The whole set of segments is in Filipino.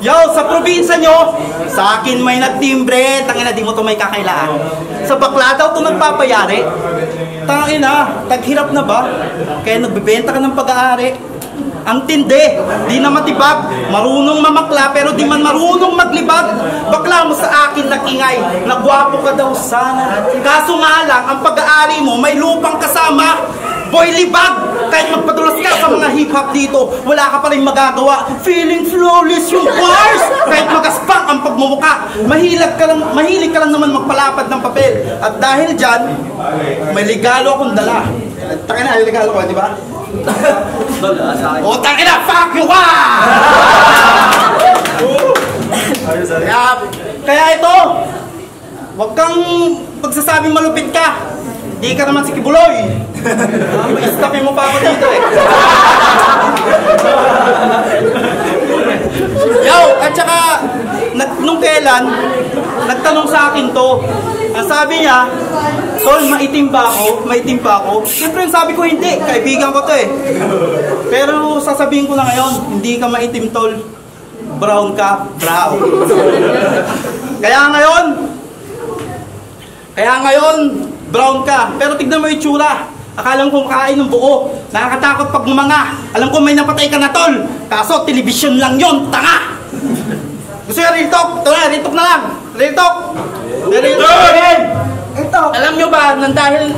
Yo, sa probinsya nyo, sa akin may nagtimbre, tangina di mo to may kakailaan. Sa bakla daw to nagpapayari. Tangina, taghirap na ba? Kaya nagbebenta ka ng pag-aari. Ang tindi, di na matibag, marunong mamakla pero di man marunong maglibag. Bakla mo sa akin nag-ingay, nagwapo ka daw sana. Kaso nga lang, ang pag-aari mo may lupang kasama. Boy, libag! Kahit magpadulas ka sa mga hip-hop dito, wala ka pa rin magagawa. Feeling flawless yung bars! Kahit magaspang ang pagmumuka, mahilig ka lang naman magpalapad ng papel. At dahil dyan, may regalo akong dala. Tangina, may regalo ko, di ba? O, tangina, fuck you ka! Kaya ito, wag kang pagsasabing malupit ka. Di ka naman si Kibuloy. Istapin mo pa ako dito eh. Yo, at saka, nung kailan, nagtanong sa akin to. Ang sabi niya, Tol, maitim ba ako? Maitim pa ako? Siyempre sabi ko hindi, kaibigan ko to eh. Pero sasabihin ko na ngayon, hindi ka maitim, Tol. Brown ka, brown. Kaya ngayon, brown ka. Pero tignan mo yung tsura. Akala mo kumakain ng buo. Nakakatakot pag mga. Alam ko may napatay ka na, Tol. Kaso, television lang yon, tanga. Gusto nyo real talk? Ito na, real talk na lang. Real talk. Real talk. Ito. Alam nyo ba, dahil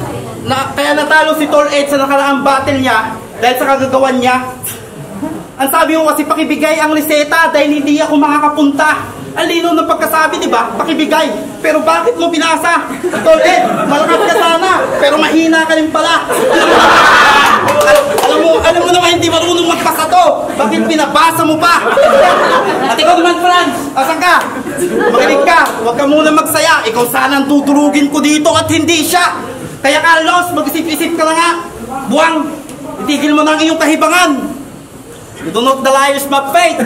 kaya natalo si Tol Ed sa nakaraang battle niya, dahil sa kagagawan niya, ang sabi mo kasi pakibigay ang reseta dahil hindi ako makakapunta. Ang lino ng pagkasabi, di ba? Pakibigay. Pero bakit mo binasa? Tol Ed, malakas ka sana, pero mahina ka rin pala. Alam mo naman hindi marunong magpasa to. Bakit pinabasa mo pa? At ikaw naman, Franz, asan ka? Makinig ka, huwag ka muna magsaya. Ikaw sana ang tutulugin ko dito at hindi siya. Kaya Carlos, mag-isip-isip ka na nga. Buwang, itigil mo na ang iyong kahibangan. You do not the liars, my faith.